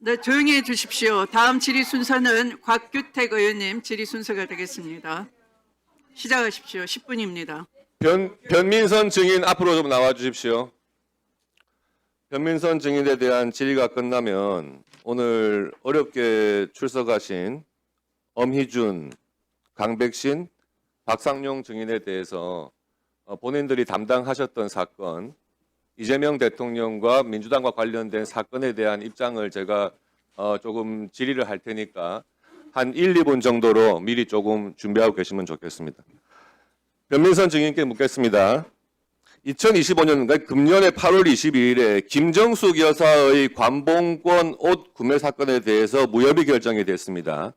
네, 조용히 해 주십시오. 다음 질의 순서는 곽규택 의원님 질의 순서가 되겠습니다. 시작하십시오. 10분입니다. 변민선 증인 앞으로 좀 나와 주십시오. 변민선 증인에 대한 질의가 끝나면 오늘 어렵게 출석하신 엄희준, 강백신, 박상용 증인에 대해서 본인들이 담당하셨던 사건, 이재명 대통령과 민주당과 관련된 사건에 대한 입장을 제가 조금 질의를 할 테니까 한 1, 2분 정도로 미리 조금 준비하고 계시면 좋겠습니다. 변민선 증인께 묻겠습니다. 2025년, 그러니까 금년의 8월 22일에 김정숙 여사의 관봉권 옷 구매 사건에 대해서 무혐의 결정이 됐습니다.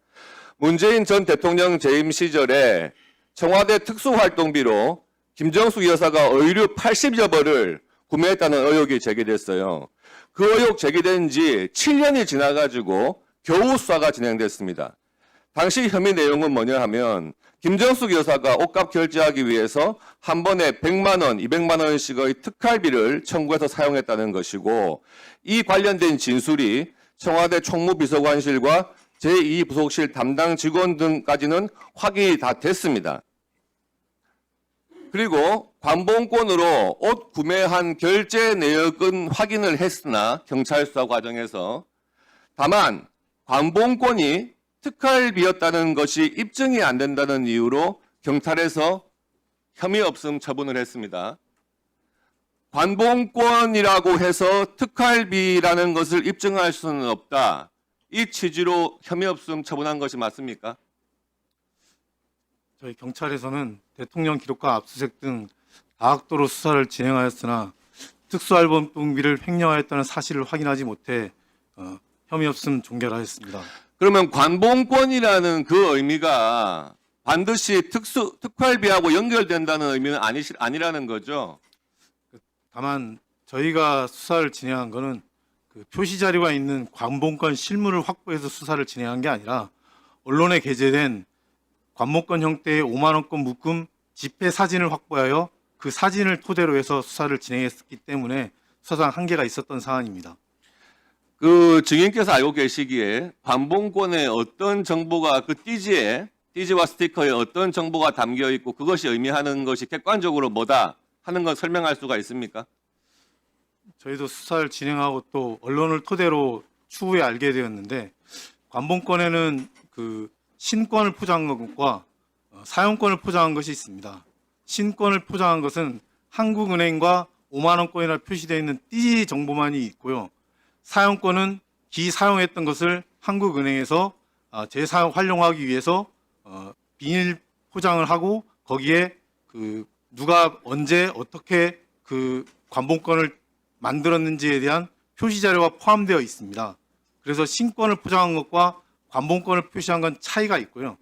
문재인 전 대통령 재임 시절에 청와대 특수활동비로 김정숙 여사가 의류 80여 벌을 구매했다는 의혹이 제기됐어요. 그 의혹 제기된 지 7년이 지나가지고 겨우 수사가 진행됐습니다. 당시 혐의 내용은 뭐냐 하면 김정숙 여사가 옷값 결제하기 위해서 한 번에 100만 원, 200만 원씩의 특활비를 청구해서 사용했다는 것이고, 이 관련된 진술이 청와대 총무비서관실과 제2부속실 담당 직원 등까지는 확인이 다 됐습니다. 그리고 관봉권으로 옷 구매한 결제 내역은 확인을 했으나 경찰 수사 과정에서 다만 관봉권이 특활비였다는 것이 입증이 안 된다는 이유로 경찰에서 혐의 없음 처분을 했습니다. 관봉권이라고 해서 특활비라는 것을 입증할 수는 없다. 이 취지로 혐의 없음 처분한 것이 맞습니까? 저희 경찰에서는 대통령 기록과 압수수색 등 다각도로 수사를 진행하였으나 특수활동비를 횡령하였다는 사실을 확인하지 못해 혐의 없음 종결하였습니다. 그러면 관봉권이라는 그 의미가 반드시 특활비하고 연결된다는 의미는 아니라는 거죠? 다만 저희가 수사를 진행한 것은 그 표시 자료가 있는 관봉권 실물을 확보해서 수사를 진행한 게 아니라 언론에 게재된 관봉권 형태의 5만 원권 묶음 지폐 사진을 확보하여 그 사진을 토대로 해서 수사를 진행했기 때문에 수사상 한계가 있었던 사안입니다. 그 증인께서 알고 계시기에 관봉권에 어떤 정보가 그 띠지와 스티커에 어떤 정보가 담겨 있고 그것이 의미하는 것이 객관적으로 뭐다 하는 걸 설명할 수가 있습니까? 저희도 수사를 진행하고 또 언론을 토대로 추후에 알게 되었는데, 관봉권에는 그 신권을 포장한 것과 사용권을 포장한 것이 있습니다. 신권을 포장한 것은 한국은행과 5만 원권이라 표시되어 있는 띠 정보만이 있고요. 사용권은 기사용했던 것을 한국은행에서 재사용 활용하기 위해서 비닐 포장을 하고 거기에 그 누가 언제 어떻게 그 관봉권을 만들었는지에 대한 표시 자료가 포함되어 있습니다. 그래서 신권을 포장한 것과 관봉권을 표시한 건 차이가 있고요.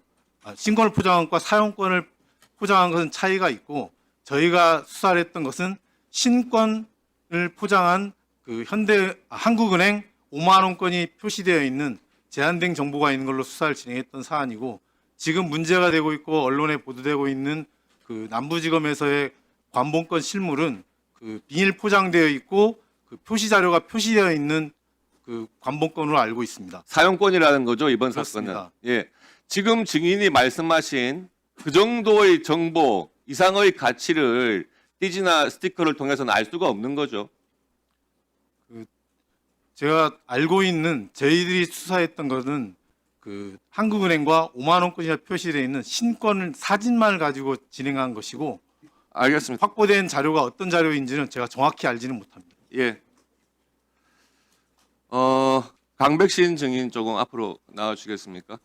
신권을 포장한 것과 사용권을 포장한 것은 차이가 있고, 저희가 수사를 했던 것은 신권을 포장한 그 한국은행 5만 원권이 표시되어 있는 제한된 정보가 있는 걸로 수사를 진행했던 사안이고, 지금 문제가 되고 있고 언론에 보도되고 있는 그 남부지검에서의 관봉권 실물은 그 비닐 포장되어 있고 그 표시 자료가 표시되어 있는 그 관봉권으로 알고 있습니다. 사용권이라는 거죠, 이번 그렇습니다. 사건은. 예. 지금 증인이 말씀하신 그 정도의 정보 이상의 가치를 띠지나 스티커를 통해서는 알 수가 없는 거죠. 제가 알고 있는 저희들이 수사했던 것은 그 한국은행과 5만 원권이나 표시되어 있는 신권 사진만을 가지고 진행한 것이고, 알겠습니다. 확보된 자료가 어떤 자료인지는 제가 정확히 알지는 못합니다. 예. 강백신 증인 조금 앞으로 나와 주시겠습니까?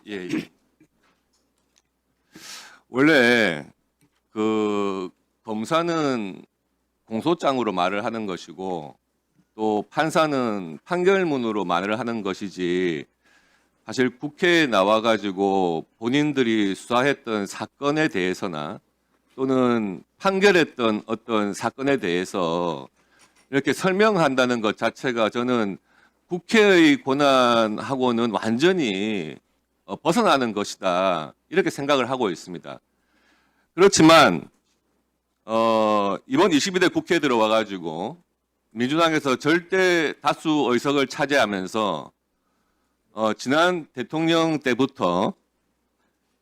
예, 예. 원래 그 검사는 공소장으로 말을 하는 것이고 또 판사는 판결문으로 말을 하는 것이지, 사실 국회에 나와가지고 본인들이 수사했던 사건에 대해서나 또는 판결했던 어떤 사건에 대해서 이렇게 설명한다는 것 자체가 저는 국회의 권한하고는 완전히 벗어나는 것이다, 이렇게 생각을 하고 있습니다. 그렇지만 이번 22대 국회에 들어와 가지고 민주당에서 절대 다수 의석을 차지하면서 지난 대통령 때부터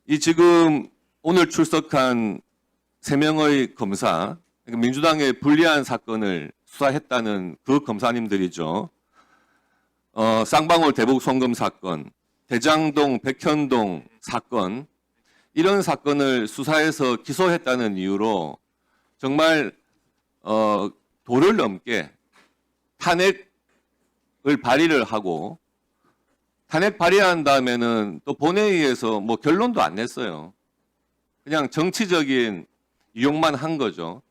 이 지금 오늘 출석한 3명의 검사, 그러니까 민주당의 불리한 사건을 수사했다는 그 검사님들이죠. 쌍방울 대북 송금 사건, 대장동 백현동 사건, 이런 사건을 수사해서 기소했다는 이유로 정말 도를 넘게 탄핵을 발의를 하고, 탄핵 발의한 다음에는 또 본회의에서 뭐 결론도 안 냈어요. 그냥 정치적인 유혹만 한 거죠.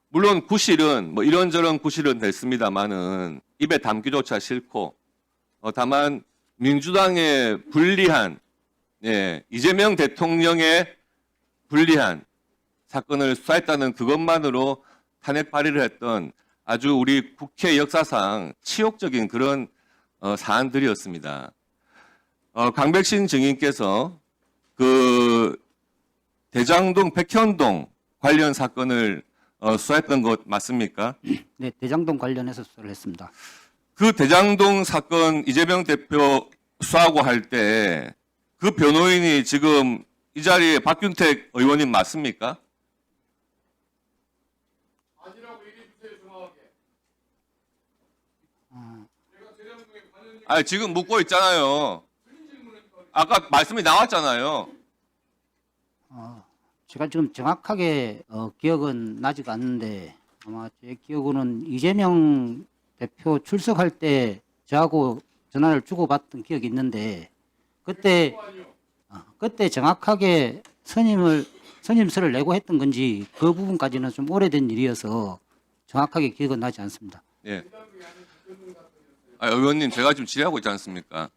물론 구실은 뭐 이런저런 구실은 됐습니다만은 입에 담기조차 싫고, 다만 민주당의 불리한, 이재명 대통령의 불리한 사건을 수사했다는 그것만으로 탄핵 발의를 했던 아주 우리 국회 역사상 치욕적인 그런 사안들이었습니다. 강백신 증인께서 그 대장동 백현동 관련 사건을 수사했던 것 맞습니까? 네, 대장동 관련해서 수사를 했습니다. 그 대장동 사건 이재명 대표 수사하고 할 때 그 변호인이 지금 이 자리에 박균택 의원님 맞습니까? 아니, 지금 묻고 있잖아요. 아까 말씀이 나왔잖아요. 제가 지금 정확하게 기억은 나지가 않는데 아마 제 기억으로는 이재명 대표 출석할 때 저하고 전화를 주고받던 기억이 있는데 그때 정확하게 선임서를 내고 했던 건지 그 부분까지는 좀 오래된 일이어서 정확하게 기억은 나지 않습니다. 예. 의원님, 제가 지금 질의하고 있지 않습니까?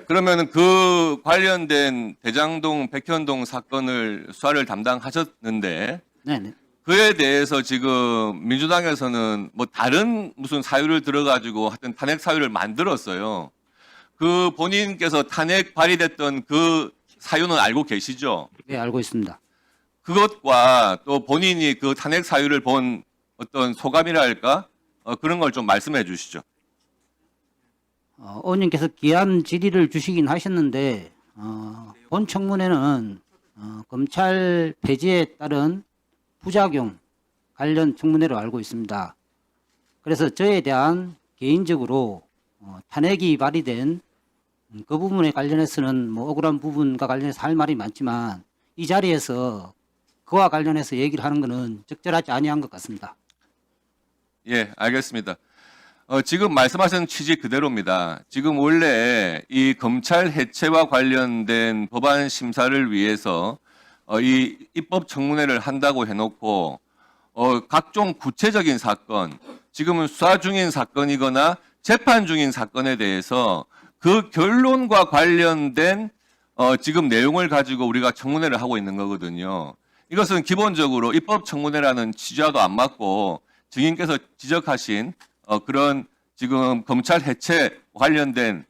그러면 그 관련된 대장동 백현동 사건을 수사를 담당하셨는데, 네네. 그에 대해서 지금 민주당에서는 뭐 다른 무슨 사유를 들어가지고 하여튼 탄핵 사유를 만들었어요. 그 본인께서 탄핵 발의됐던 그 사유는 알고 계시죠? 네, 알고 있습니다. 그것과 또 본인이 그 탄핵 사유를 본 어떤 소감이랄까? 그런 걸 좀 말씀해 주시죠. 의원님께서 귀한 질의를 주시긴 하셨는데 본 청문회는 검찰 폐지에 따른 부작용 관련 청문회로 알고 있습니다. 그래서 저에 대한 개인적으로 탄핵이 발의된 그 부분에 관련해서는 뭐 억울한 부분과 관련해서 할 말이 많지만 이 자리에서 그와 관련해서 얘기를 하는 것은 적절하지 아니한 것 같습니다. 예, 알겠습니다. 지금 말씀하신 취지 그대로입니다. 지금 원래 이 검찰 해체와 관련된 법안 심사를 위해서 이 입법 청문회를 한다고 해놓고 각종 구체적인 사건, 지금은 수사 중인 사건이거나 재판 중인 사건에 대해서 그 결론과 관련된 지금 내용을 가지고 우리가 청문회를 하고 있는 거거든요. 이것은 기본적으로 입법 청문회라는 취지와도 안 맞고 증인께서 지적하신 그런 지금 검찰 해체 관련된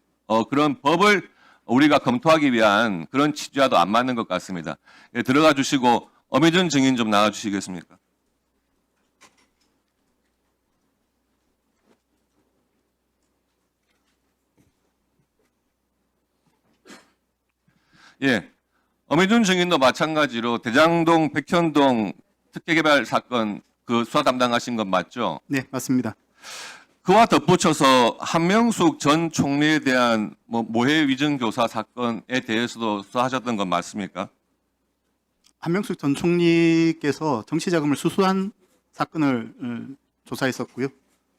그런 법을 우리가 검토하기 위한 그런 취지와도 안 맞는 것 같습니다. 예, 들어가 주시고 엄희준 증인 좀 나와 주시겠습니까? 예, 엄희준 증인도 마찬가지로 대장동 백현동 특혜개발 사건 그 수사 담당하신 건 맞죠? 네, 맞습니다. 그와 덧붙여서 한명숙 전 총리에 대한 모해 위증 교사 사건에 대해서도 수사하셨던 건 맞습니까? 한명숙 전 총리께서 정치자금을 수수한 사건을 조사했었고요.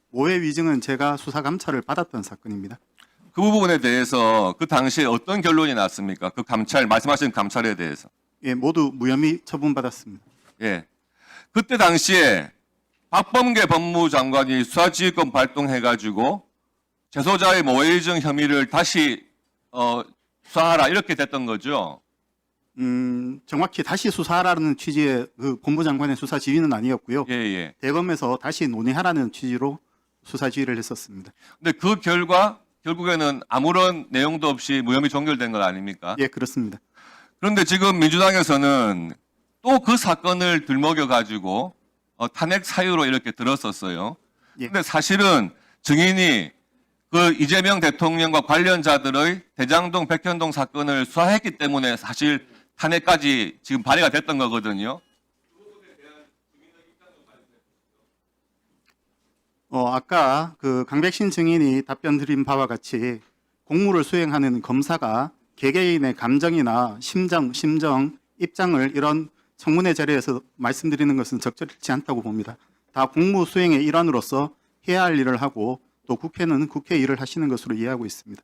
모해 위증은 제가 수사 감찰을 받았던 사건입니다. 그 부분에 대해서 그 당시에 어떤 결론이 났습니까? 그 감찰, 말씀하신 감찰에 대해서. 예, 모두 무혐의 처분받았습니다. 예. 그때 당시에 박범계 법무장관이 수사지휘권 발동해가지고 재소자의 모해위증 혐의를 다시 수사하라 이렇게 됐던 거죠. 정확히 다시 수사하라는 취지의 그 본부장관의 수사 지휘는 아니었고요. 예, 예. 대검에서 다시 논의하라는 취지로 수사 지휘를 했었습니다. 근데 그 결과 결국에는 아무런 내용도 없이 무혐의 종결된 것 아닙니까? 예, 그렇습니다. 그런데 지금 민주당에서는 또 그 사건을 들먹여 가지고 탄핵 사유로 이렇게 들었었어요. 예. 근데 사실은 증인이 그 이재명 대통령과 관련자들의 대장동, 백현동 사건을 수사했기 때문에 사실 탄핵까지 지금 발의가 됐던 거거든요. 아까 그 강백신 증인이 답변 드린 바와 같이 공무를 수행하는 검사가 개개인의 감정이나 심정, 입장을 이런 청문회 자리에서 말씀드리는 것은 적절치 않다고 봅니다. 다 공무 수행의 일환으로서 해야 할 일을 하고 또 국회는 국회 일을 하시는 것으로 이해하고 있습니다.